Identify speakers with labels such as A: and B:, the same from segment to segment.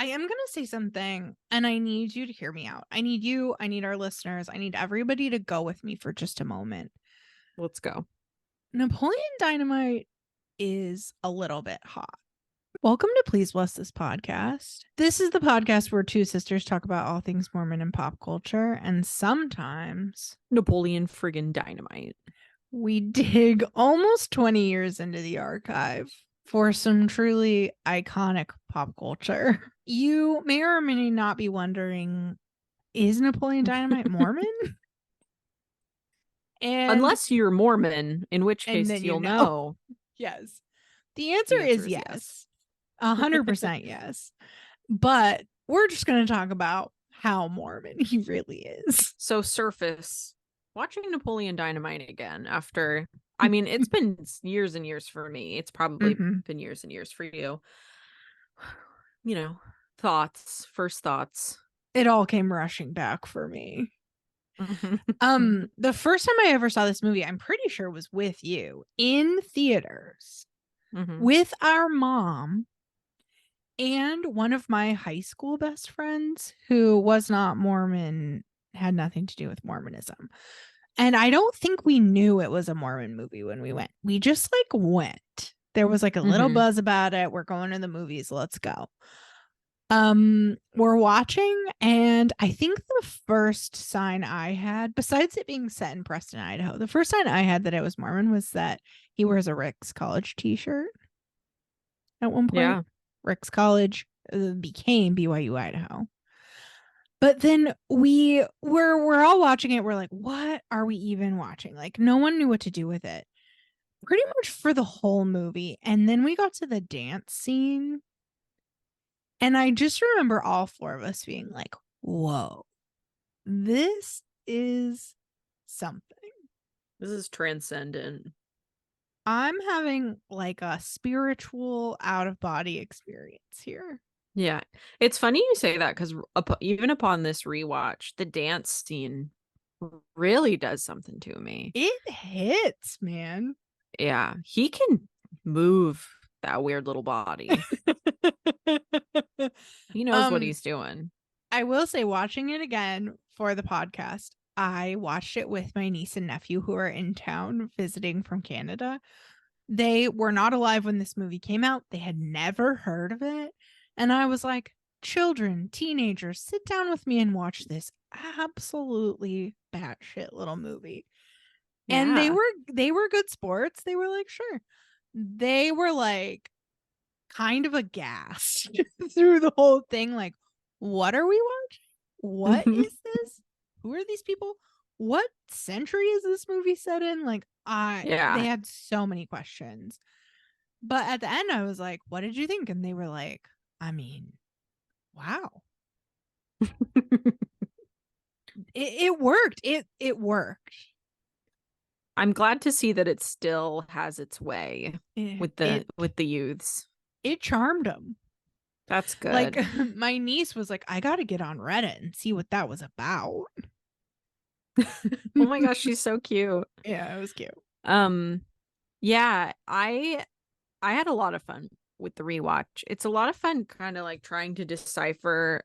A: I am going to say something, and I need you to hear me out. I need you, I need our listeners, I need everybody to go with me for just a moment.
B: Let's go.
A: Napoleon Dynamite is a little bit hot. Welcome to Please Bless This Podcast. This is the podcast where two sisters talk about all things Mormon and pop culture, and sometimes
B: Napoleon friggin' Dynamite.
A: we dig almost 20 years into the archive for some truly iconic pop culture. You may or may not be wondering, is Napoleon Dynamite Mormon? And
B: unless you're Mormon, in which case
A: then
B: you'll know.
A: Yes. The answer is yes. 100% yes. But we're just going to talk about how Mormon he really is.
B: So surface, watching Napoleon Dynamite again after, I mean, it's been years and years for me. It's probably been years and years for you. You know, first thoughts.
A: It all came rushing back for me. The first time I ever saw this movie, I'm pretty sure was with you in theaters with our mom and one of my high school best friends who was not Mormon, had nothing to do with Mormonism. And I don't think we knew it was a Mormon movie when we went. We just like went. There was like a little buzz about it. We're going to the movies. Let's go. We're watching, and I think the first sign I had, besides it being set in Preston, Idaho, the first sign I had that it was Mormon was that he wears a Rick's College t-shirt at one point. Yeah. Rick's College became BYU Idaho. But then we're all watching it. We're like, what are we even watching? Like, no one knew what to do with it pretty much for the whole movie. And then we got to the dance scene. And I just remember all four of us being like, whoa, this is something.
B: This is transcendent.
A: I'm having like a spiritual out-of-body experience here.
B: Yeah. It's funny you say that because even upon this rewatch, the dance scene really does something to me.
A: It hits, man.
B: Yeah. He can move that weird little body. He knows what he's doing.
A: I will say, watching it again for the podcast, I watched it with my niece and nephew who are in town visiting from Canada. They were not alive when this movie came out. They had never heard of it. And I was like, children, teenagers, sit down with me and watch this absolutely batshit little movie. Yeah. And they were good sports. They were like, sure. They were like kind of aghast through the whole thing. Like, what are we watching? What is this? Who are these people? What century is this movie set in? Like, they had so many questions. But at the end, I was like, what did you think? And they were like, I mean, wow. It worked. It worked.
B: I'm glad to see that it still has its way with the youths.
A: It charmed them.
B: That's good.
A: Like, my niece was like, I got to get on Reddit and see what that was about.
B: Oh my gosh, she's so cute.
A: Yeah, it was cute.
B: Yeah, I had a lot of fun with the rewatch. It's a lot of fun kind of like trying to decipher.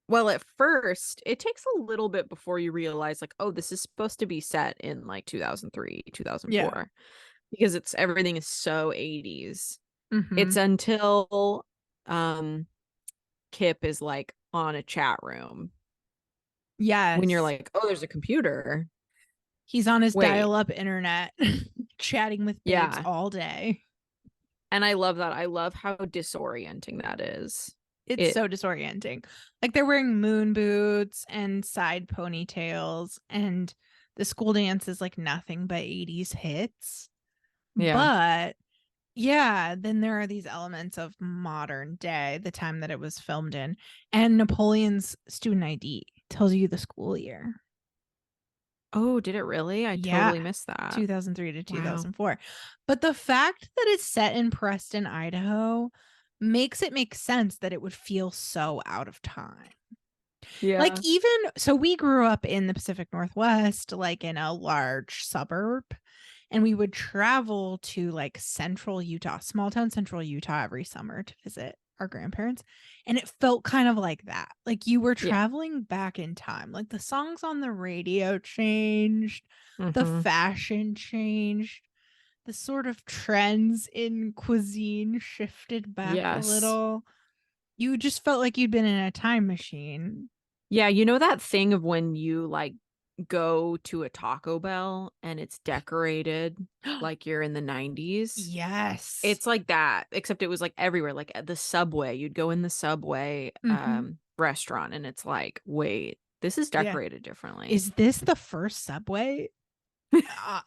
B: Well, at first, it takes a little bit before you realize like, oh, this is supposed to be set in like 2003, 2004. Yeah. Because everything is so 80s. It's until Kip is like on a chat room.
A: Yeah.
B: When you're like, oh, there's a computer.
A: He's on his dial-up internet chatting with babes all day.
B: And I love that. I love how disorienting that is.
A: It's so disorienting. Like, they're wearing moon boots and side ponytails, and the school dance is like nothing but 80s hits. Yeah. But yeah, then there are these elements of modern day, the time that it was filmed in, and Napoleon's student ID tells you the school year.
B: Oh, did it really? I totally missed that.
A: 2003 to 2004. Wow. But the fact that it's set in Preston, Idaho makes it make sense that it would feel so out of time. Yeah. Like, even so, we grew up in the Pacific Northwest, like in a large suburb, and we would travel to like central Utah, small town central Utah every summer to visit our grandparents, and it felt kind of like that. Like you were
B: Yeah.
A: traveling back in time. Like the songs on the radio changed, the
B: Mm-hmm.
A: fashion changed, the sort of trends in cuisine shifted back a
B: Yes.
A: little. You just felt like you'd been in a time machine.
B: Yeah, you know that thing of when you like go to a Taco Bell and it's decorated like you're in the 90s?
A: Yes.
B: It's like that, except it was like everywhere, like at the Subway. You'd go in the Subway
A: Mm-hmm.
B: restaurant and it's like, wait, this is
A: Yeah.
B: decorated differently.
A: Is this the first subway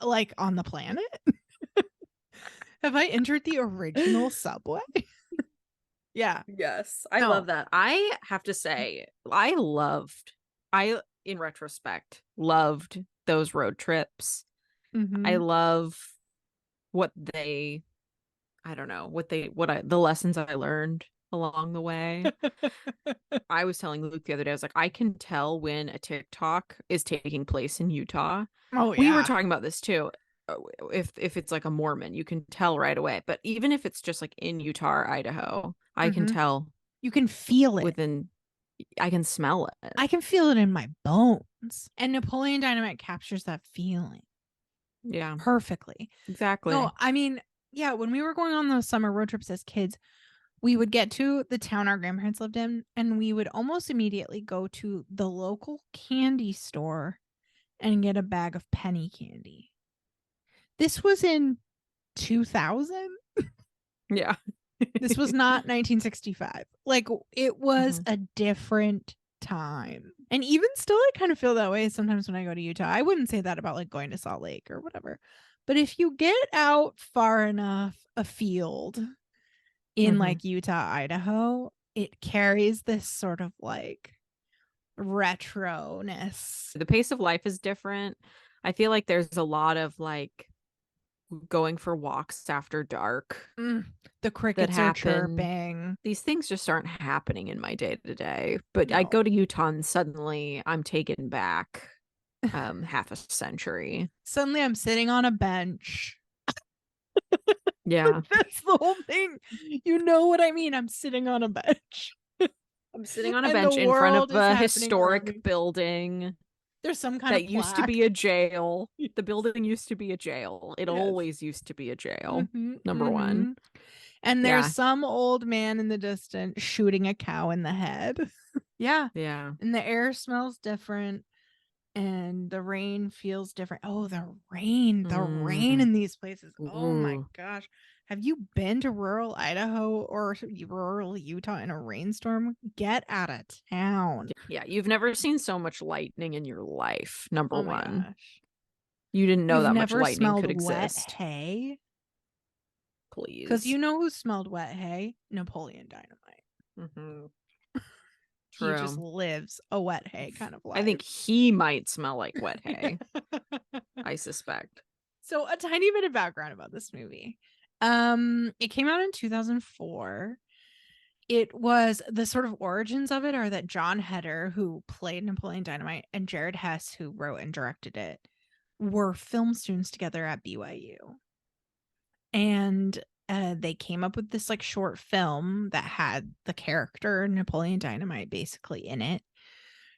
A: like on the planet? Have I entered the original subway? Yeah.
B: Yes, I love
A: No.
B: that. I have to say, in retrospect, loved those road trips. I
A: Mm-hmm.
B: love what they, I don't know, the lessons I learned along the way. I was telling Luke the other day, I was like, I can tell when a TikTok is taking place in Utah.
A: Oh
B: We were
A: yeah.
B: talking about this too. If it's like a Mormon, you can tell right away. But even if it's just like in Utah or Idaho, I can
A: Mm-hmm.
B: tell
A: You can feel it.
B: within, I can smell it.
A: I can feel it in my bones. And Napoleon Dynamite captures that feeling
B: Yeah,
A: perfectly. No,
B: exactly.
A: I mean, yeah, when we were going on those summer road trips as kids, we would get to the town our grandparents lived in, and we would almost immediately go to the local candy store and get a bag of penny candy. This was in 2000.
B: Yeah.
A: This was not 1965. Like it was
B: Mhm.
A: a different time. And even still, I kind of feel that way sometimes when I go to Utah. I wouldn't say that about like going to Salt Lake or whatever. But if you get out far enough afield in
B: Mhm.
A: like Utah, Idaho, it carries this sort of like retro-ness.
B: The pace of life is different. I feel like there's a lot of like going for walks after dark
A: Mm, the
B: that
A: crickets are
B: happen.
A: chirping.
B: These things just aren't happening in my day to day. But I
A: No.
B: go to Utah and suddenly I'm taken back half a century.
A: Suddenly I'm sitting on a bench.
B: Yeah.
A: That's the whole thing. You know what I mean? I'm sitting on a bench.
B: I'm sitting on a
A: And the
B: bench in front of
A: world is
B: a
A: happening around
B: historic
A: me.
B: building
A: There's some kind of
B: that used to
A: plaque.
B: be a jail. The building used to be a jail. It
A: Yes.
B: always used to be a jail.
A: Mm-hmm,
B: Number one.
A: mm-hmm. And there's
B: Yeah.
A: some old man in the distance shooting a cow in the head. Yeah.
B: Yeah.
A: And the air smells different and the rain feels different. Oh, the rain
B: Mm.
A: in these places. Oh my
B: Ooh.
A: gosh. Have you been to rural Idaho or rural Utah in a rainstorm? Get out of town.
B: Yeah, you've never seen so much lightning in your life. Number
A: Oh my
B: one.
A: gosh.
B: You didn't know
A: You've
B: that much
A: never
B: lightning
A: smelled
B: could
A: wet
B: exist.
A: hay? Because
B: Please.
A: you know who smelled wet hay? Napoleon Dynamite.
B: Mm-hmm.
A: He just
B: True.
A: lives a wet hay kind of
B: I
A: life.
B: think he might smell like wet hay. I suspect.
A: So a tiny bit of background about this movie. It came out in 2004. It was the sort of origins of it are that John Heder, who played Napoleon Dynamite, and Jared Hess, who wrote and directed it, were film students together at BYU. And they came up with this like short film that had the character Napoleon Dynamite basically in it,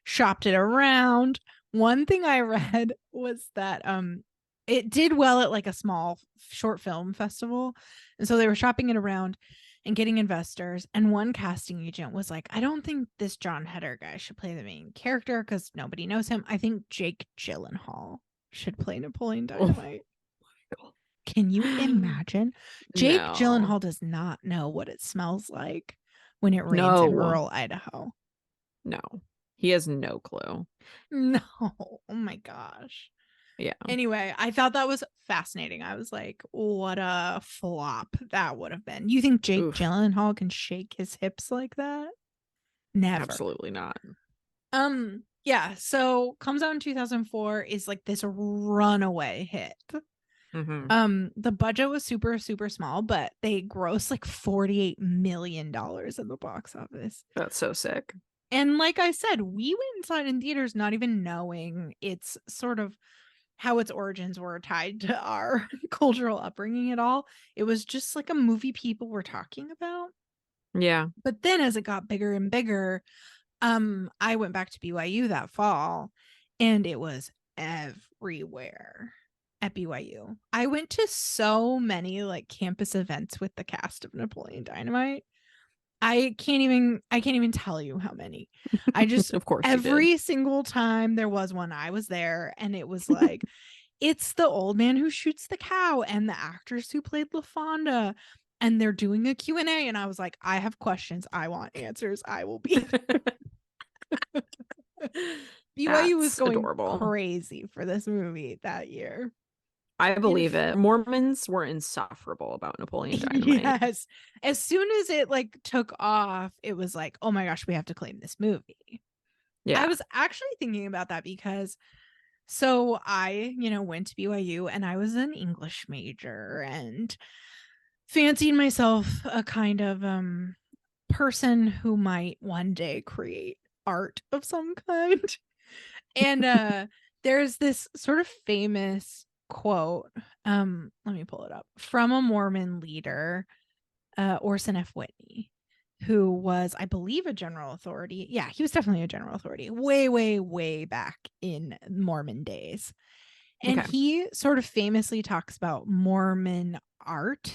A: shopped it around. One thing I read was that it did well at like a small short film festival. And so they were shopping it around and getting investors. And one casting agent was like, I don't think this John Heder guy should play the main character because nobody knows him. I think Jake Gyllenhaal should play Napoleon Dynamite.
B: Oh.
A: Can you imagine? Jake
B: No.
A: Gyllenhaal does not know what it smells like when it rains in
B: No.
A: rural Idaho.
B: No. He has no clue.
A: No. Oh my gosh.
B: Yeah.
A: Anyway, I thought that was fascinating. I was like, what a flop that would have been. You think Jake
B: Oof.
A: Gyllenhaal can shake his hips like that? Never.
B: Absolutely not.
A: Yeah, so comes out in 2004 is like this runaway hit.
B: Mm-hmm.
A: The budget was super super small, but they grossed like 48 million dollars in the box office.
B: That's so sick.
A: And like I said, we went and saw it in theaters not even knowing it's sort of how its origins were tied to our cultural upbringing at all. It was just like a movie people were talking about.
B: Yeah.
A: But then as it got bigger and bigger, I went back to BYU that fall and it was everywhere at BYU. I went to so many like campus events with the cast of Napoleon Dynamite. I can't even tell you how many. I just
B: Of course you did.
A: every single time there was one, I was there and it was like it's the old man who shoots the cow and the actors who played LaFonda and they're doing a Q&A and I was like, I have questions, I want answers, I will be BYU was
B: That's
A: going
B: adorable.
A: crazy for this movie that year.
B: I believe it. Mormons were insufferable about Napoleon Dynamite.
A: Yes. As soon as it like took off, it was like, oh my gosh, we have to claim this movie. I
B: Yeah.
A: was actually thinking about that because so I, went to BYU and I was an English major and fancied myself a kind of person who might one day create art of some kind. And there's this sort of famous quote, let me pull it up, from a Mormon leader, Orson F. Whitney, who was, I believe, a general authority. Yeah, he was definitely a general authority way, way, way back in Mormon days. And
B: Okay.
A: he sort of famously talks about Mormon art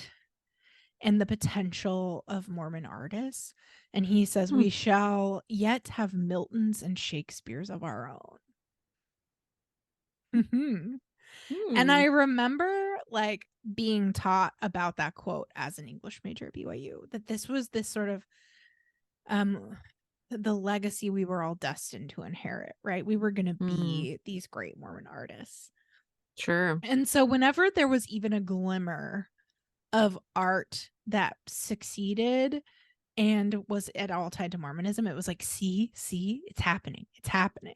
A: and the potential of Mormon artists. And he says, we shall yet have Miltons and Shakespeare's of our own. And I remember like being taught about that quote as an English major at BYU, that this was this sort of the legacy we were all destined to inherit, right? We were going to be these great Mormon artists.
B: Sure.
A: And so whenever there was even a glimmer of art that succeeded and was at all tied to Mormonism, it was like, see, it's happening. It's happening.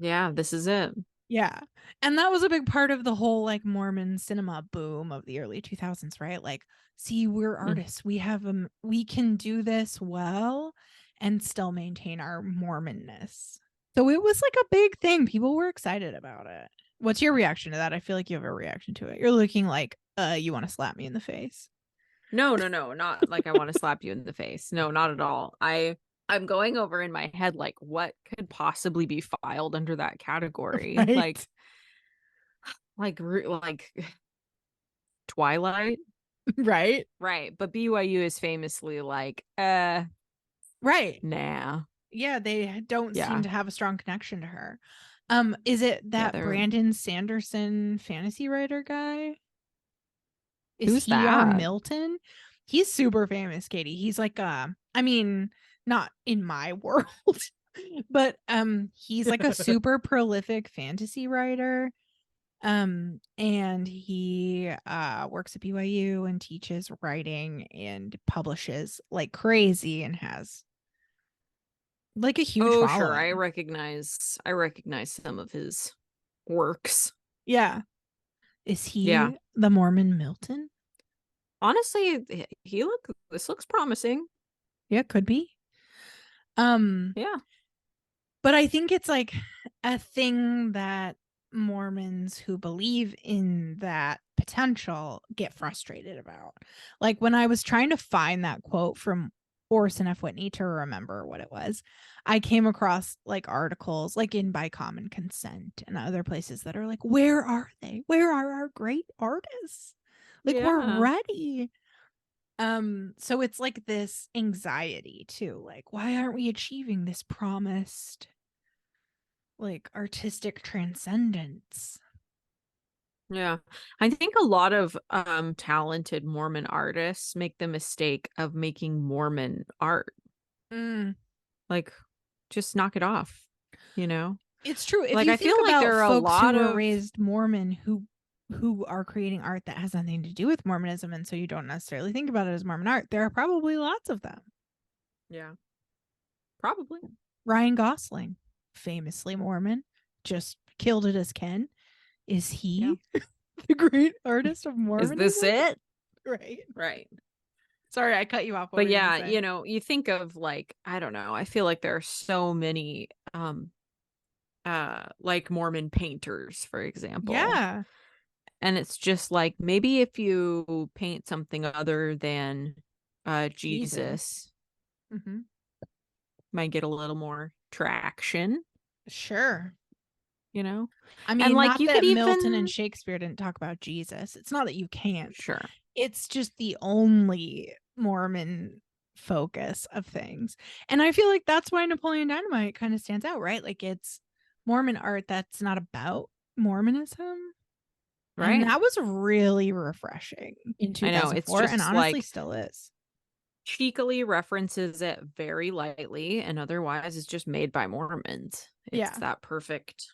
B: Yeah, this is it.
A: Yeah. And that was a big part of the whole like Mormon cinema boom of the early 2000s, right? Like, see, we're artists. We have we can do this well and still maintain our Mormonness. So it was like a big thing. People were excited about it. What's your reaction to that? I feel like you have a reaction to it. You're looking like you want to slap me in the face.
B: No, not like I want to slap you in the face. No, not at all. I'm going over in my head like what could possibly be filed under that category.
A: Right.
B: Like Twilight.
A: Right.
B: Right. But BYU is famously like,
A: Right.
B: nah.
A: Yeah, they don't seem
B: Yeah.
A: to have a strong connection to her. Is it
B: Yeah,
A: that Brandon Sanderson fantasy writer guy? Is
B: who's
A: he our
B: that?
A: Milton? He's super famous, Katie. He's like I mean, not in my world, but he's like a super prolific fantasy writer. And he works at BYU and teaches writing and publishes like crazy and has like a huge
B: Oh,
A: following.
B: sure. I recognize some of his works.
A: Yeah. Is
B: Yeah.
A: he the Mormon Milton?
B: Honestly, this looks promising.
A: Yeah, could be.
B: Yeah.
A: But I think it's like a thing that Mormons who believe in that potential get frustrated about. Like when I was trying to find that quote from Orson F. Whitney to remember what it was, I came across like articles like in By Common Consent and other places that are like, where are they? Where are our great artists? Like we're ready. So it's like this anxiety too. Like, why aren't we achieving this promised like artistic transcendence?
B: Yeah. I think a lot of talented Mormon artists make the mistake of making Mormon art. Like just knock it off, you know?
A: It's true. If
B: Like
A: you
B: I
A: think
B: feel like
A: about
B: there are a
A: folks who
B: lot
A: were
B: of
A: raised Mormon who are creating art that has nothing to do with Mormonism, and so you don't necessarily think about it as Mormon art, there are probably lots of them.
B: Yeah. Probably.
A: Ryan Gosling, famously Mormon, just killed it as Ken. Is he the great artist of Mormonism?
B: Is this it?
A: Right.
B: Right.
A: Sorry, I cut you off.
B: But yeah, you think of like, I don't know, I feel like there are so many like Mormon painters, for example.
A: Yeah.
B: And it's just like maybe if you paint something other than Jesus,
A: Mm-hmm.
B: Might get a little more traction,
A: Sure.
B: you know?
A: I
B: And
A: mean,
B: like
A: not
B: you could
A: that Milton and
B: even
A: Shakespeare didn't talk about Jesus. It's not that you can't.
B: sure.
A: It's just the only Mormon focus of things. And I feel like that's why Napoleon Dynamite kind of stands out, right? Like it's Mormon art that's not about Mormonism. And
B: Right.
A: that was really refreshing in
B: I know. It's
A: 2004 and
B: just
A: honestly
B: like
A: still is.
B: cheekily references it very lightly, and otherwise it's just made by Mormons. It's
A: Yeah.
B: that perfect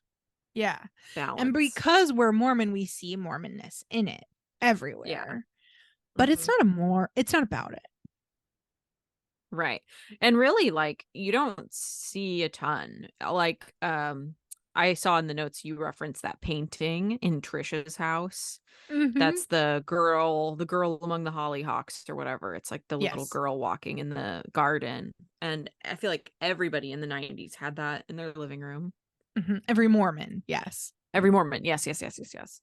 A: Yeah. And
B: balance.
A: because we're Mormon, we see Mormonness in it
B: Yeah.
A: everywhere. But it's
B: Mhm.
A: not about it.
B: Right. And really, like, you don't see a ton. Like, I saw in the notes you referenced that painting in Trisha's house.
A: Mm-hmm.
B: That's the girl among the hollyhocks or whatever. It's like the little
A: Yes.
B: girl walking in the garden. And I feel like everybody in the 90s had that in their living room.
A: Mm-hmm. Every Mormon. Yes.
B: Every Mormon. Yes, yes, yes, yes, yes.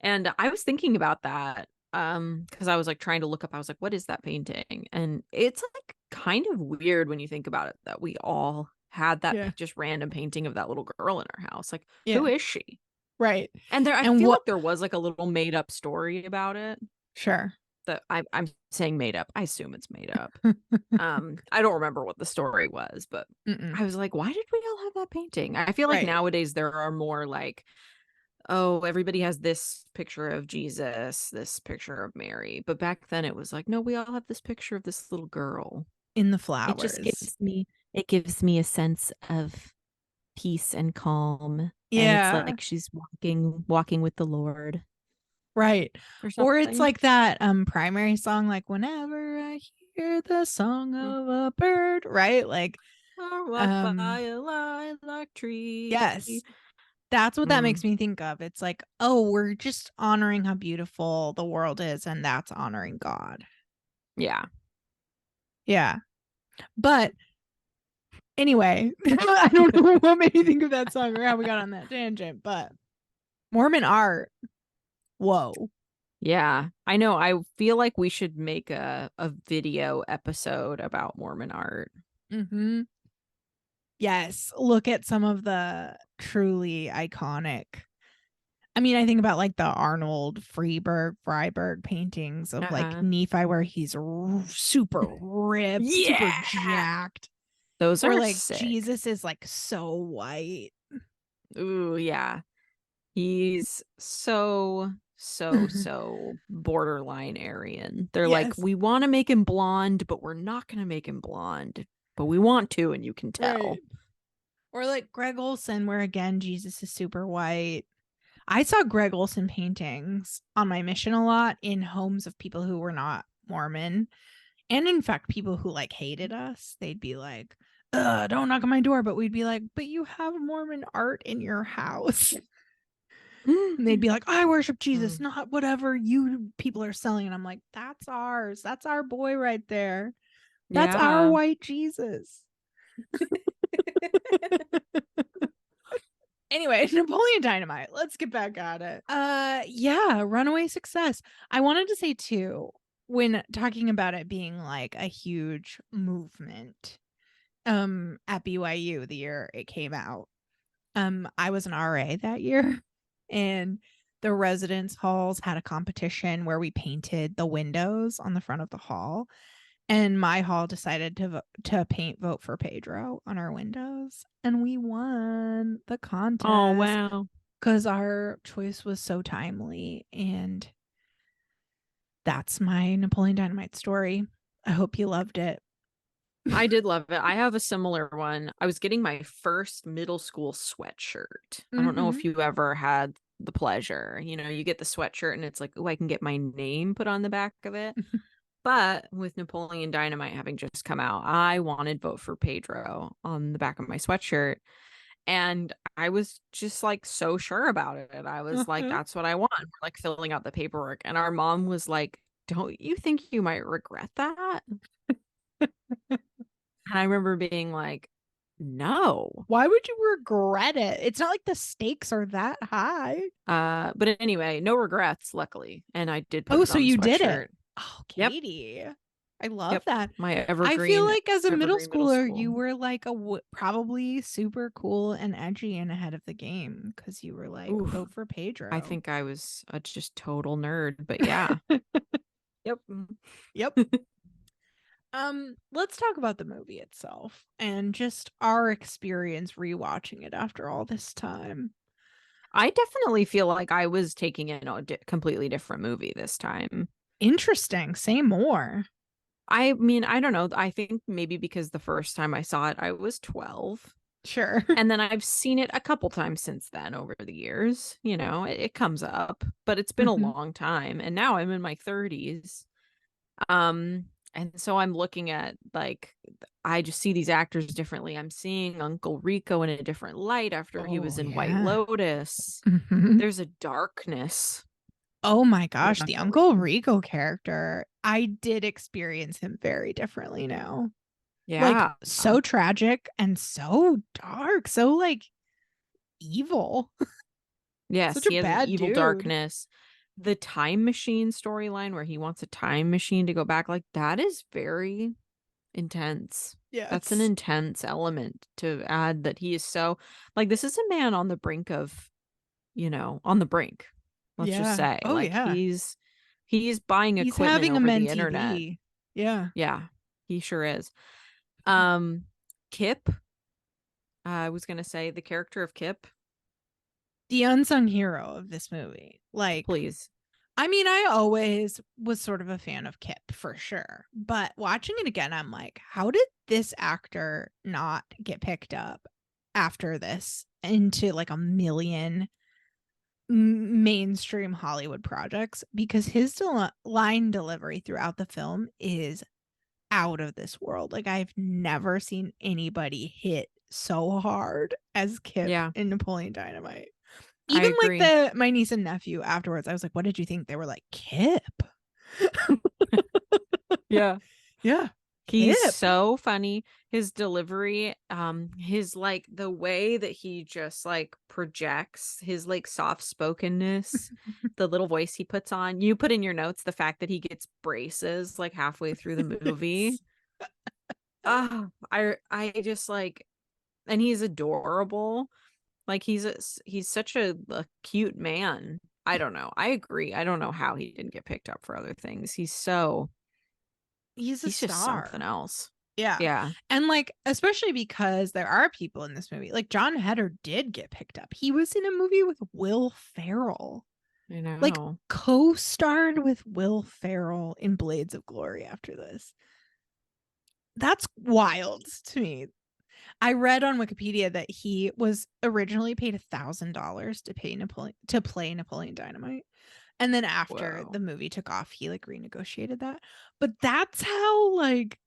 B: And I was thinking about that because I was like trying to look up. I was like, what is that painting? And it's like kind of weird when you think about it that we all had that
A: Yeah.
B: just random painting of that little girl in our house. Like, who
A: Yeah.
B: is she?
A: Right.
B: And there I
A: And
B: feel
A: what
B: like there was like a little made up story about it
A: sure.
B: that I'm saying made up. I assume it's made up. I don't remember what the story was, but
A: Mm-mm.
B: I was like, why did we all have that painting? I feel like
A: Right.
B: nowadays there are more like, oh, everybody has this picture of Jesus, this picture of Mary. But back then it was like, no, we all have this picture of this little girl.
A: In the
B: It just
A: flowers.
B: gives me a sense of peace and calm. And it's
A: Yeah.
B: like she's walking with the Lord
A: Right.
B: or
A: Or it's
B: something.
A: like that primary song, like whenever I hear the song
B: Mm.
A: of a bird, right? Like,
B: Or walk by
A: um,
B: a lilac tree.
A: yes. That's what that makes
B: Mm,
A: me think of. It's like, oh, we're just honoring how beautiful the world is, and that's honoring God.
B: yeah.
A: Yeah. But anyway, I don't know what made me think of that song or how we got on that tangent, but Mormon art. Whoa.
B: Yeah. I know. I feel like we should make a video episode about Mormon art.
A: Mm-hmm. Yes. Look at some of the truly iconic. I mean, I think about like the Arnold Freiberg paintings of like
B: Uh-huh.
A: Nephi, where he's super ripped, super
B: Yeah.
A: jacked,
B: Those
A: or
B: are
A: like
B: sick.
A: Jesus is like so white.
B: Ooh, yeah. He's so borderline Aryan. They're like,
A: Yes.
B: we want to make him blonde, but we're not going to make him blonde. But we want to, and you can
A: Right.
B: tell.
A: Or like Greg Olson, where again, Jesus is super white. I saw Greg Olson paintings on my mission a lot in homes of people who were not Mormon. And in fact, people who like hated us, they'd be like, don't knock on my door. But we'd be like, but you have Mormon art in your house. And they'd be like, I worship Jesus,
B: Mm.
A: not whatever you people are selling. And I'm like, that's ours. That's our boy right there. That's our
B: Yeah.
A: white Jesus. Anyway, Napoleon Dynamite. Let's get back at it. Yeah, runaway success. I wanted to say too, when talking about it being like a huge movement, at BYU the year it came out. I was an RA that year, and the residence halls had a competition where we painted the windows on the front of the hall, and my hall decided to paint "Vote for Pedro" on our windows, and we won the
B: Oh,
A: contest
B: wow.
A: because our choice was so timely. And that's my Napoleon Dynamite story. I hope you loved it.
B: I did love it. I have a similar one. I was getting my first middle school sweatshirt. I don't know
A: Mm-hmm.
B: if you ever had the pleasure. You know, you get the sweatshirt and it's like, oh, I can get my name put on the back of it. But with Napoleon Dynamite having just come out, I wanted Vote for Pedro on the back of my sweatshirt. And I was just like so sure about it. I was like,
A: Uh-huh.
B: that's what I want. We're like filling out the paperwork. And our mom was like, don't you think you might regret that? And I remember being like, no.
A: Why would you regret it? It's not like the stakes are that high.
B: But anyway, no regrets, luckily. And I did put
A: Oh,
B: it
A: so
B: on the
A: you did it.
B: sweatshirt.
A: Oh,
B: Yep.
A: Katie. I love
B: Yep.
A: that.
B: My
A: I feel
B: evergreen,
A: like as a middle
B: evergreen middle
A: schooler, you
B: school.
A: were like probably super cool and edgy and ahead of the game because you were like,
B: Oof.
A: vote for
B: I
A: Pedro.
B: think I was a just total nerd, but yeah. Yep.
A: Yep. Let's talk about the movie itself and just our experience rewatching it after all this time.
B: I definitely feel like I was taking in a completely different movie this time.
A: Interesting. Say more.
B: I mean, I don't know. I think maybe because the first time I saw it, I was 12.
A: Sure.
B: And then I've seen it a couple times since then over the years. You know, it comes up, but it's been a
A: Mhm.
B: long time. And now I'm in my 30s. And so I'm looking at like I just see these actors differently. I'm seeing Uncle Rico in a different light after he was
A: Oh,
B: in White
A: yeah.
B: Lotus.
A: Mhm.
B: There's a darkness
A: Oh my
B: with
A: gosh, the
B: Uncle
A: Uncle
B: Rico.
A: Rico character. I did experience him very differently now. Like
B: Yeah.
A: so tragic and so dark, so like evil.
B: Yes,
A: Such a
B: he has an
A: bad
B: evil
A: dude.
B: darkness. The time machine storyline where he wants a time machine to go back, like that is very intense. That's an
A: Yes.
B: intense element to add that he is so like this is a man on the brink of, on the brink. Let's just
A: Yeah.
B: say.
A: Oh
B: Like
A: yeah.
B: he's buying
A: He's
B: equipment
A: having a
B: over the internet.
A: mentee. Yeah.
B: Yeah, he sure is. Um Kip, I was gonna say the character of Kip,
A: The unsung hero of this movie. Like,
B: please.
A: I mean, I always was sort of a fan of Kip for sure. But watching it again, I'm like, how did this actor not get picked up after this into like a million mainstream Hollywood projects? Because his line delivery throughout the film is out of this world. Like, I've never seen anybody hit so hard as Kip
B: Yeah,
A: in Napoleon Dynamite.
B: I
A: Even like
B: agree.
A: the my niece and nephew afterwards, I was like, "What did you think?" They were like, "Kip."
B: Yeah.
A: Yeah,
B: He's
A: Kip.
B: so funny. His delivery, his like the way that he just like projects his like soft spokenness, the little voice he puts on. You put in your notes the fact that he gets braces like halfway through the movie.
A: Yes.
B: Ah, I just like, and he's adorable. Like he's such a cute man. I don't know. I agree. I don't know how he didn't get picked up for other things.
A: He's a
B: He's just something
A: star.
B: else.
A: Yeah.
B: Yeah,
A: And like especially because there are people in this movie. Like John Heder did get picked up. He was in a movie with Will Ferrell.
B: I
A: Like
B: know.
A: co-starred with Will Ferrell in Blades of Glory after this. That's wild to me. I read on Wikipedia that he was originally paid $1,000 to play Napoleon Dynamite. And then after
B: Whoa.
A: the movie took off, he like renegotiated that. But that's how like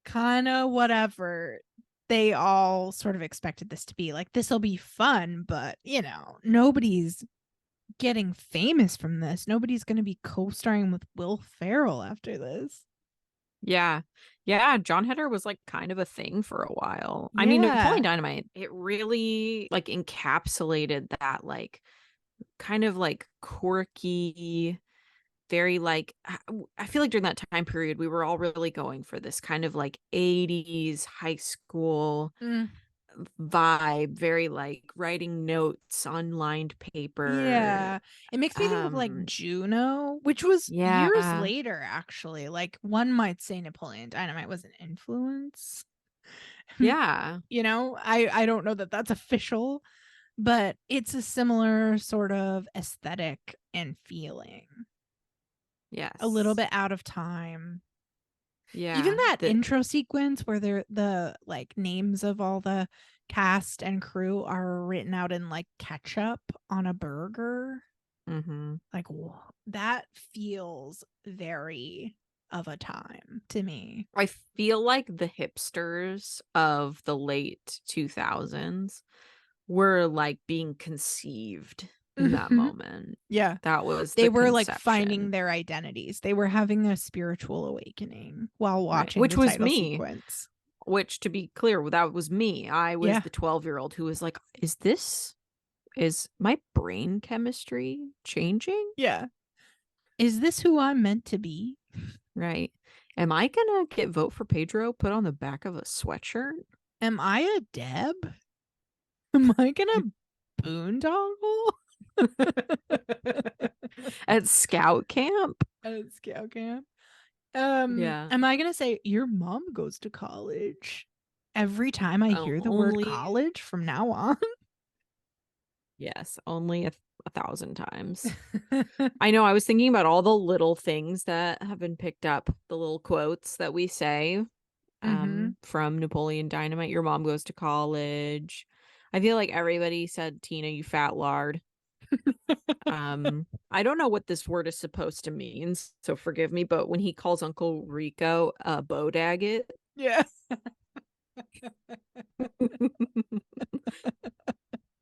A: kind of whatever they all sort of expected this to be. Like this will be fun, but nobody's getting famous from this. Nobody's going to be co-starring with Will Ferrell after this.
B: Yeah. Yeah, John Heder was like kind of a thing for a while. I mean, Napoleon
A: Yeah.
B: Dynamite, it really like encapsulated that like kind of like quirky, very like I feel like during that time period we were all really going for this kind of like 80s high school
A: Mm,
B: vibe, very like writing notes on lined paper.
A: yeah. It makes me think of like
B: Um
A: Juno, which was years
B: yeah.
A: later actually. Like one might say Napoleon Dynamite was an influence.
B: Yeah.
A: I don't know that that's official, but it's a similar sort of aesthetic and feeling. A little
B: Yes.
A: bit out of time. Even
B: Yeah.
A: that
B: The
A: intro sequence where the like names of all the cast and crew are written out in like ketchup on a burger.
B: mhm.
A: Like that feels very of a time to me.
B: I feel like the hipsters of the late 2000s were like being conceived in that
A: Mhm.
B: moment.
A: Yeah.
B: That was
A: They
B: the
A: were like finding
B: conception,
A: their identities. They were having a spiritual awakening while
B: right?
A: watching
B: Which
A: the
B: was
A: title
B: me,
A: sequence.
B: which to be clear, that was me. I was
A: Yeah.
B: the 12-year-old who was like, is my brain chemistry changing?
A: Yeah. Is this who I'm meant to be?
B: Right. Am I gonna get vote for Pedro put on the back of a sweatshirt?
A: Am I a Deb? Am I gonna boondoggle
B: At scout camp?
A: at scout camp?
B: Yeah.
A: Am I gonna say your mom goes to college every time I hear the word
B: Only
A: college from now on?
B: yes, only 1,000 times. I know, I was thinking about all the little things that have been picked up, the little quotes that we say
A: Mm-hmm.
B: from Napoleon Dynamite. Your mom goes to college. I feel like everybody said, Tina, you fat lard. I don't know what this word is supposed to mean, so forgive me, but when he calls Uncle Rico a bodaggett,
A: Yeah.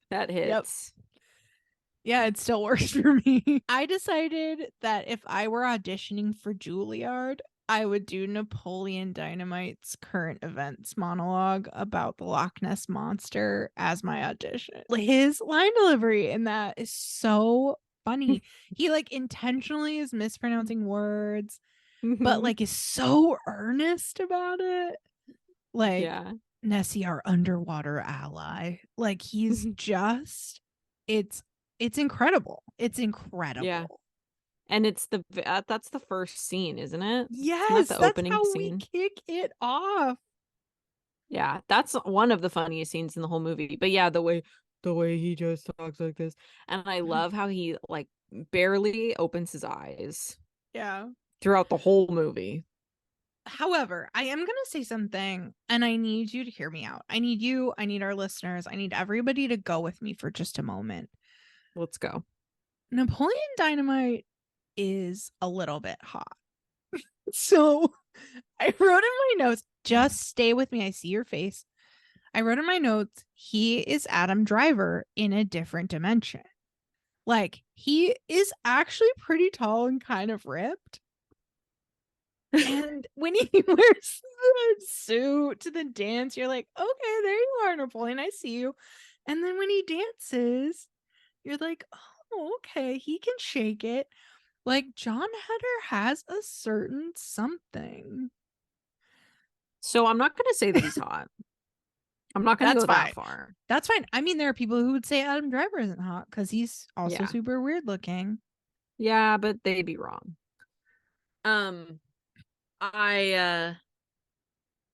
B: that
A: Yep.
B: hits.
A: Yeah, it still works for me. I decided that if I were auditioning for Juilliard, I would do Napoleon Dynamite's current events monologue about the Loch Ness Monster as my audition. His line delivery in that is so funny. He like intentionally is mispronouncing words, but like is so earnest about it. Like
B: Yeah.
A: Nessie, our underwater ally. Like he's just it's it's incredible. It's incredible.
B: Yeah. And it's that's the first scene, isn't it? Isn't that
A: Yes,
B: the
A: that's
B: opening
A: how we
B: scene?
A: kick it off.
B: Yeah, that's one of the funniest scenes in the whole movie. But yeah, the way he just talks like this. And I love how he like barely opens his eyes
A: Yeah.
B: throughout the whole movie.
A: However, I am going to say something and I need you to hear me out. I need you, I need our listeners, I need everybody to go with me for just a moment.
B: Let's go.
A: Napoleon Dynamite is a little bit hot. So I wrote in my notes, just stay with me. I see your face. I wrote in my notes, he is Adam Driver in a different dimension. Like, he is actually pretty tall and kind of ripped. And when he wears the suit to the dance, you're like, okay, there you are, Napoleon. I see you. And then when he dances, you're like, oh, okay, he can shake it. Like, John Heder has a certain something.
B: So I'm not gonna say that he's hot. I'm not gonna
A: That's
B: go that
A: fine.
B: far.
A: That's fine. I mean, there are people who would say Adam Driver isn't hot because he's also
B: Yeah.
A: super weird looking.
B: Yeah, but they'd be wrong. Um I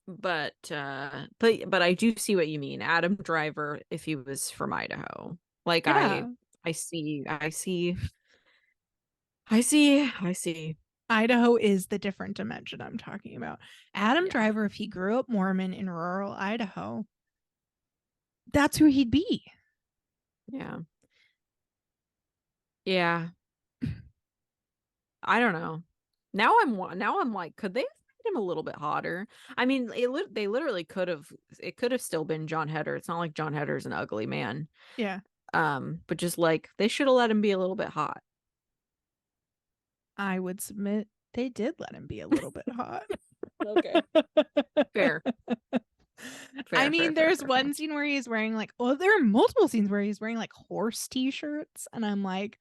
B: but I do see what you mean. Adam Driver if he was from Idaho. Like
A: Yeah.
B: I see.
A: Idaho is the different dimension I'm talking about. Adam
B: Yeah.
A: Driver, if he grew up Mormon in rural Idaho, that's who he'd be.
B: Yeah. Yeah. I don't know. Now I'm like, could they have made him a little bit hotter? I mean, they literally could have. It could have still been John Heder. It's not like John Heder's an ugly man.
A: Yeah.
B: But just like they should have let him be a little bit hot.
A: I would submit they did let him be a little bit hot.
B: Okay. Fair.
A: I
B: Fair, fair,
A: mean,
B: fair,
A: there's
B: fair,
A: one
B: fair.
A: scene where he's wearing like, well, there are multiple scenes where he's wearing like horse t-shirts, and I'm like,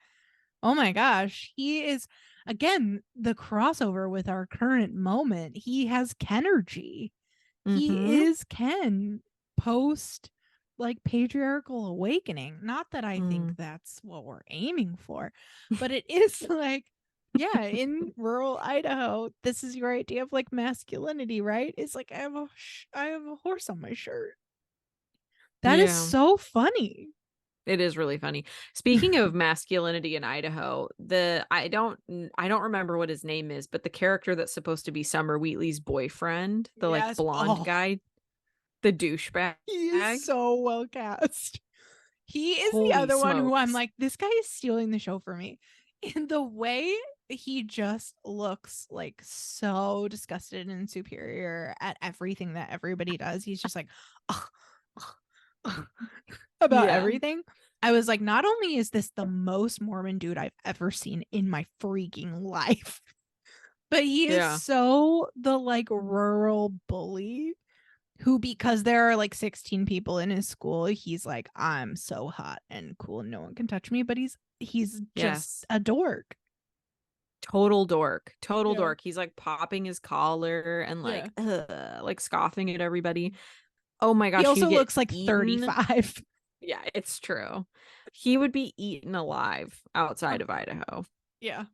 A: oh my gosh, he is again the crossover with our current moment. He has Kenergy. He
B: Mm-hmm.
A: is Ken post like patriarchal awakening. Not that I think that's what we're aiming for, but it is like, yeah, in rural Idaho, this is your idea of like masculinity, right? It's like I have a horse on my shirt. That is
B: Yeah.
A: so funny.
B: It is really funny. Speaking of masculinity in Idaho, I don't remember what his name is, but the character that's supposed to be Summer Wheatley's boyfriend, the like
A: Yes.
B: blonde
A: Oh,
B: guy, the douchebag.
A: he is so well cast. He is the
B: Holy
A: other one who I'm
B: smokes.
A: like, this guy is stealing the show for me. In the way he just looks like so disgusted and superior at everything that everybody does. He's just like, ugh, ugh, ugh, about
B: Yeah.
A: everything. I was like, not only is this the most Mormon dude I've ever seen in my freaking life, but he is
B: Yeah.
A: so the like rural bully who, because there are like 16 people in his school, he's like, I'm so hot and cool and no one can touch me, but he's just
B: Yes.
A: a dork.
B: Total dork. Total
A: Yeah.
B: dork. He's like popping his collar and
A: Yeah.
B: like scoffing at everybody. Oh my
A: He
B: gosh, he
A: also
B: would get
A: looks like
B: eaten.
A: 35.
B: Yeah, it's true. He would be eaten alive outside
A: Oh,
B: of Idaho.
A: yeah.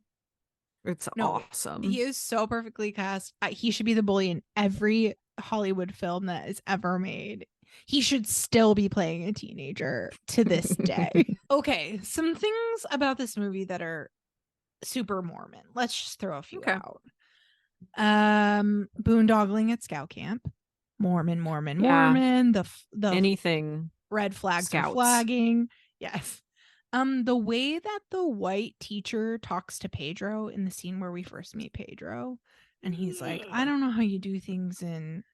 B: It's
A: No, he
B: awesome.
A: is so perfectly cast. He should be the bully in every Hollywood film that is ever made. He should still be playing a teenager to this day. Okay, some things about this movie that are super Mormon. Let's just throw a few
B: Okay.
A: out. Boondoggling at scout camp. Mormon, Mormon,
B: Yeah.
A: Mormon. The
B: Anything
A: red flags are
B: scouts.
A: flagging. Yes. The way that the white teacher talks to Pedro in the scene where we first meet Pedro, and he's like, I don't know how you do things in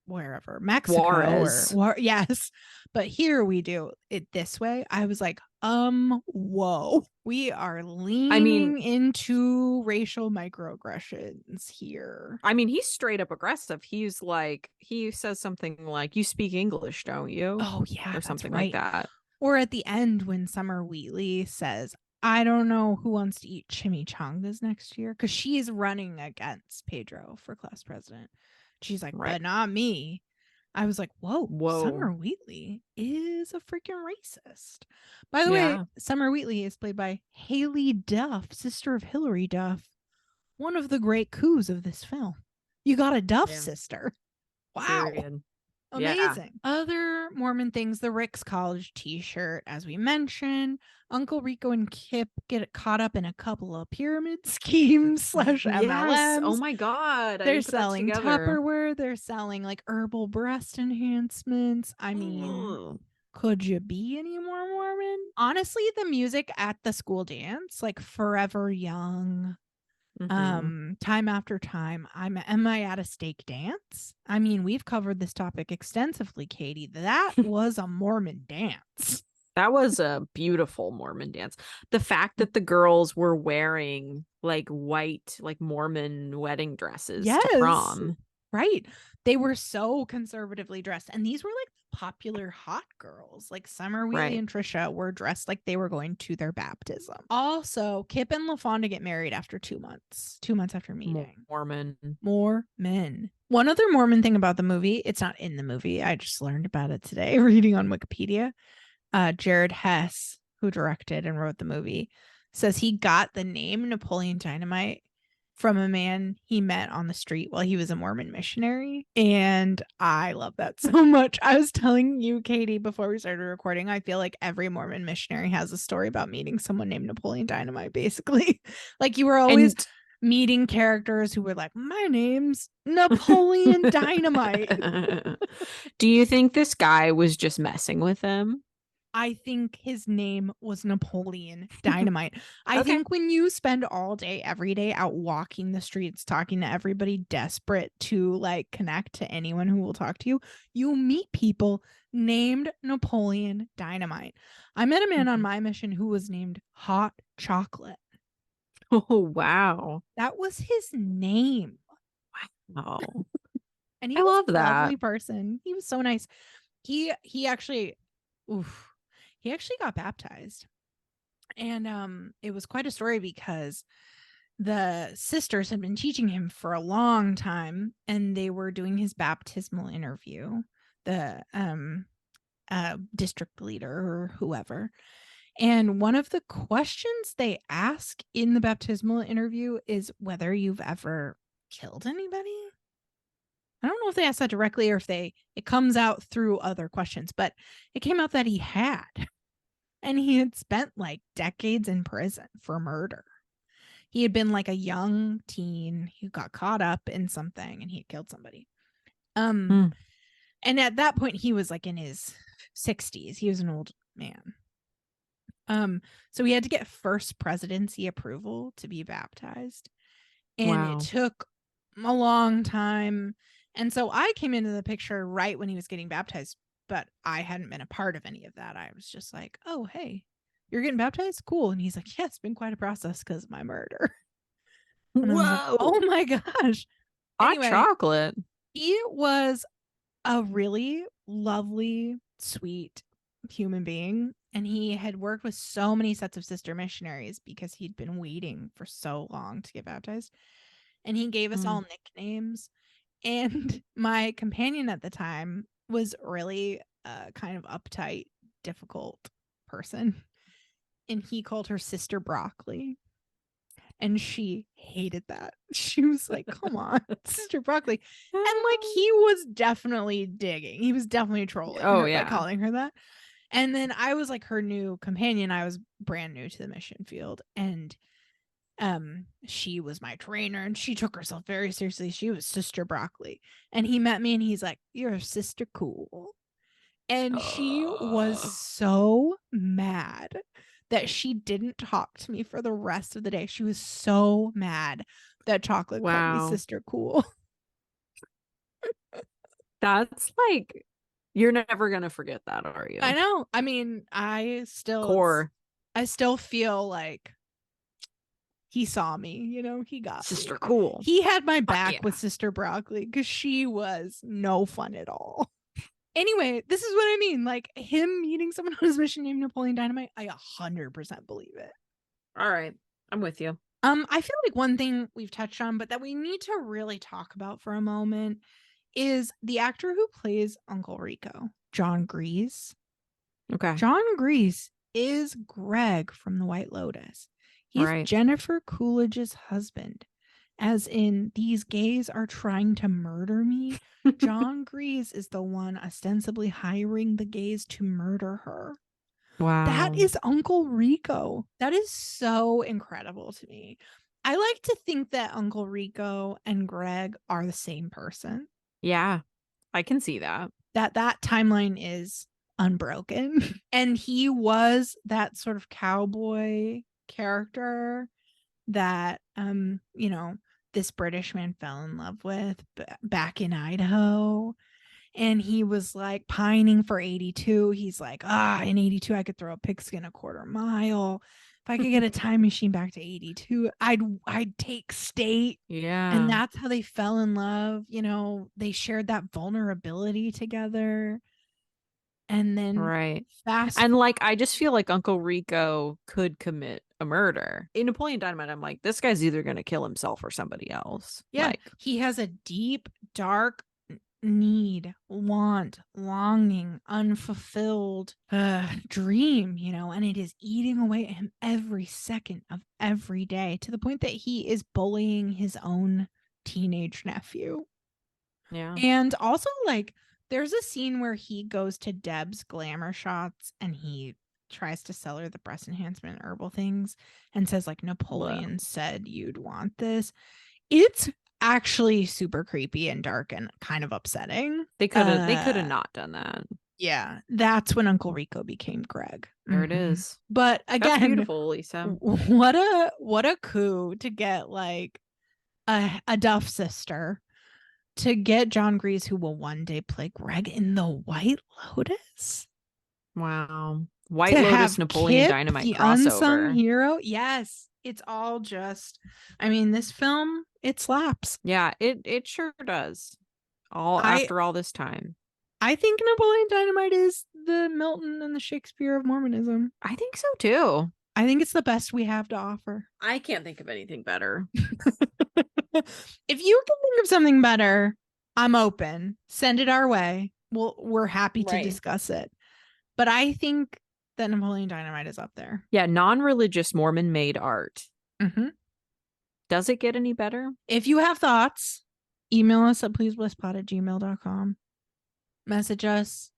A: wherever, Mexico
B: Juarez.
A: or yes, but here we do it this way. I was like, whoa. We are
B: I mean,
A: leaning into racial microaggressions here.
B: I mean, he's straight up aggressive. He's like, he says something like, "You speak English, don't you?"
A: Oh yeah,
B: Or
A: that's
B: something like
A: right.
B: that.
A: Or at the end when Summer Wheatley says, I don't know who wants to eat chimichangas next year, because she's running against Pedro for class president. She's like,
B: Right.
A: but not me. I was like, whoa,
B: Whoa.
A: Summer Wheatley is a freaking racist. By the way,
B: Yeah.
A: Summer Wheatley is played by Haley Duff, sister of Hilary Duff, one of the great coups of this film. You got a Duff
B: Yeah.
A: sister. Wow.
B: Period. Yeah.
A: Amazing. Other Mormon things, the Rick's College t-shirt, as we mentioned. Uncle Rico and Kip get caught up in a couple of pyramid schemes slash
B: Yes. Oh
A: MLMs.
B: my God. I
A: They're
B: didn't put that
A: selling
B: together.
A: Tupperware. They're selling like herbal breast enhancements. I mean,
B: Ugh.
A: could you be any more Mormon? Honestly, the music at the school dance, like Forever Young,
B: Mhm.
A: time after time, am I at a stake dance? I mean, we've covered this topic extensively, Katie. That was a Mormon dance.
B: That was a beautiful Mormon dance. The fact that the girls were wearing like white, like Mormon wedding dresses to
A: Yes.
B: prom.
A: Right. They were so conservatively dressed. And these were like popular hot girls. Like Summer Wheatley
B: Right.
A: and Trisha were dressed like they were going to their baptism. Also, Kip and LaFonda get married after 2 months. 2 months after meeting.
B: Mormon.
A: Mormon. One other Mormon thing about the movie, it's not in the movie. I just learned about it today reading on Wikipedia. Jared Hess, who directed and wrote the movie, says he got the name Napoleon Dynamite from a man he met on the street while he was a Mormon missionary. And I love that so much. I was telling you, Katie, before we started recording, I feel like every Mormon missionary has a story about meeting someone named Napoleon Dynamite, basically. Like you were always meeting characters who were like, my name's Napoleon Dynamite.
B: Do you think this guy was just messing with him?
A: I think his name was Napoleon Dynamite. I
B: Okay.
A: think when you spend all day, every day out walking the streets, talking to everybody desperate to like connect to anyone who will talk to you, you meet people named Napoleon Dynamite. I met a man on my mission who was named Hot Chocolate.
B: Oh, wow.
A: That was his name.
B: Wow.
A: And he
B: I
A: was
B: love
A: a
B: that.
A: lovely person. He was so nice. He actually he actually got baptized. And it was quite a story because the sisters had been teaching him for a long time and they were doing his baptismal interview, the district leader or whoever. And one of the questions they ask in the baptismal interview is whether you've ever killed anybody. I don't know if they asked that directly or if it comes out through other questions, but it came out that he had. And he had spent like decades in prison for murder. He had been like a young teen who got caught up in something and he had killed somebody. And at that point he was like in his 60s. He was an old man. So he had to get first presidency approval to be baptized. And it took a long time. And so I came into the picture right when he was getting baptized, but I hadn't been a part of any of that. I was just like, oh, hey, you're getting baptized? Cool. And he's like, yeah, it's been quite a process because of my murder. And I was like, oh my gosh.
B: Hot chocolate.
A: He was a really lovely, sweet human being. and he had worked with so many sets of sister missionaries because he'd been waiting for so long to get baptized. And he gave us all nicknames. And my companion at the time was really kind of uptight, difficult person. And he called her Sister Broccoli. And she hated that. She was like, come on, Sister Broccoli. And like, he was definitely digging. He was definitely trolling her by calling her that. And then I was like her new companion. I was brand new to the mission field. And she was my trainer and she took herself very seriously. She was Sister Broccoli. And he met me and he's like, you're Sister Cool. And she was so mad that she didn't talk to me for the rest of the day. She was so mad that Chocolate called me Sister Cool.
B: That's like, you're never gonna forget that, are you?
A: I know. I mean, I still feel like he saw me, you know, he got
B: Sister Cool.
A: He had my back with Sister Broccoli because she was no fun at all. Anyway, this is what I mean. Like, him meeting someone on his mission named Napoleon Dynamite, I 100% believe it.
B: All right. I'm with you.
A: I feel like one thing we've touched on, but that we need to really talk about for a moment is the actor who plays Uncle Rico, John Grease.
B: Okay.
A: John Grease is Greg from The White Lotus. He's Jennifer Coolidge's husband. As in, these gays are trying to murder me. John Grease is the one ostensibly hiring the gays to murder her.
B: Wow.
A: That is Uncle Rico. That is so incredible to me. I like to think that Uncle Rico and Greg are the same person.
B: Yeah, I can see that.
A: That timeline is unbroken. And he was that sort of cowboy character that, you know, this British man fell in love with back in Idaho. And he was like pining for 82. He's like, in 82, I could throw a pigskin a quarter mile. If I could get a time machine back to 82, I'd take state.
B: Yeah.
A: And that's how they fell in love. You know, they shared that vulnerability together. And then
B: and like, I just feel like Uncle Rico could commit a murder. In Napoleon Dynamite, I'm like, this guy's either going to kill himself or somebody else.
A: Yeah.
B: Like,
A: he has a deep, dark need, want, longing, unfulfilled dream, you know, and it is eating away at him every second of every day to the point that he is bullying his own teenage nephew.
B: Yeah.
A: And also, like, there's a scene where he goes to Deb's glamour shots and he tries to sell her the breast enhancement herbal things and says, like, Napoleon said you'd want this. It's actually super creepy and dark and kind of upsetting.
B: They could have not done that.
A: Yeah, that's when Uncle Rico became Greg.
B: There it is.
A: But again,
B: that's beautiful, Lisa.
A: What a coup to get like a Duff sister to get John Grease, who will one day play Greg in The White Lotus.
B: Wow. White Lotus, Napoleon Dynamite
A: the
B: crossover.
A: Unsung hero. Yes. It's all just, I mean, this film, it slaps.
B: Yeah, it sure does. After all this time.
A: I think Napoleon Dynamite is the Milton and the Shakespeare of Mormonism.
B: I think so too.
A: I think it's the best we have to offer.
B: I can't think of anything better.
A: If you can think of something better, I'm open. Send it our way. We're happy to discuss it. But I think that Napoleon Dynamite is up there.
B: Yeah, non-religious Mormon made art.
A: Mm-hmm.
B: Does it get any better?
A: If you have thoughts, email us at pleaseblesspod@gmail.com. Message us,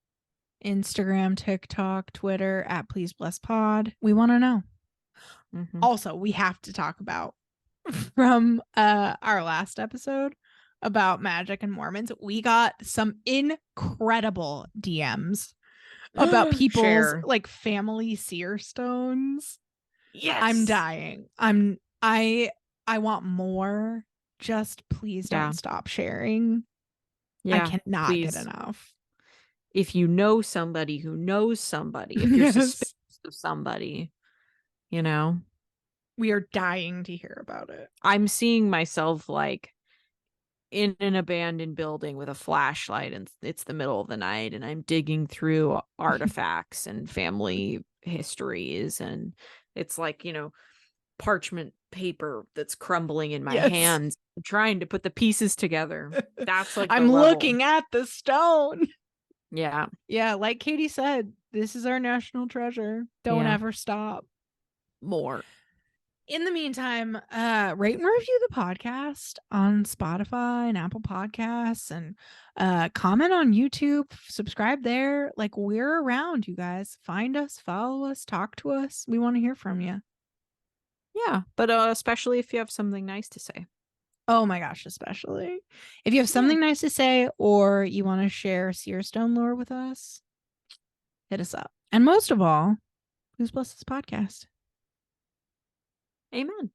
A: Instagram, TikTok, Twitter at pleaseblesspod. We want to know. Mm-hmm. Also, we have to talk about from our last episode about magic and Mormons. We got some incredible DMs about people's like family seer stones.
B: Yes.
A: I'm dying. I want more. Just please don't stop sharing. Yeah, I cannot get enough.
B: If you know somebody who knows somebody, if you're suspicious of somebody, you know,
A: we are dying to hear about it.
B: I'm seeing myself like in an abandoned building with a flashlight, and it's the middle of the night, and I'm digging through artifacts and family histories, and it's like, parchment paper that's crumbling in my
A: Yes.
B: hands, I'm trying to put the pieces together. That's like
A: I'm
B: the level.
A: looking at the stone.
B: Yeah.
A: Yeah, like Katie said, this is our national treasure. Don't ever stop.
B: More.
A: In the meantime, rate and review the podcast on Spotify and Apple Podcasts, and comment on YouTube, subscribe there. Like, we're around, you guys. Find us, follow us, talk to us. We want to hear from you.
B: Yeah, but especially if you have something nice to say.
A: Oh my gosh, especially if you have something nice to say, or you want to share Seer Stone lore with us, hit us up. And most of all, please bless this podcast.
B: Amen.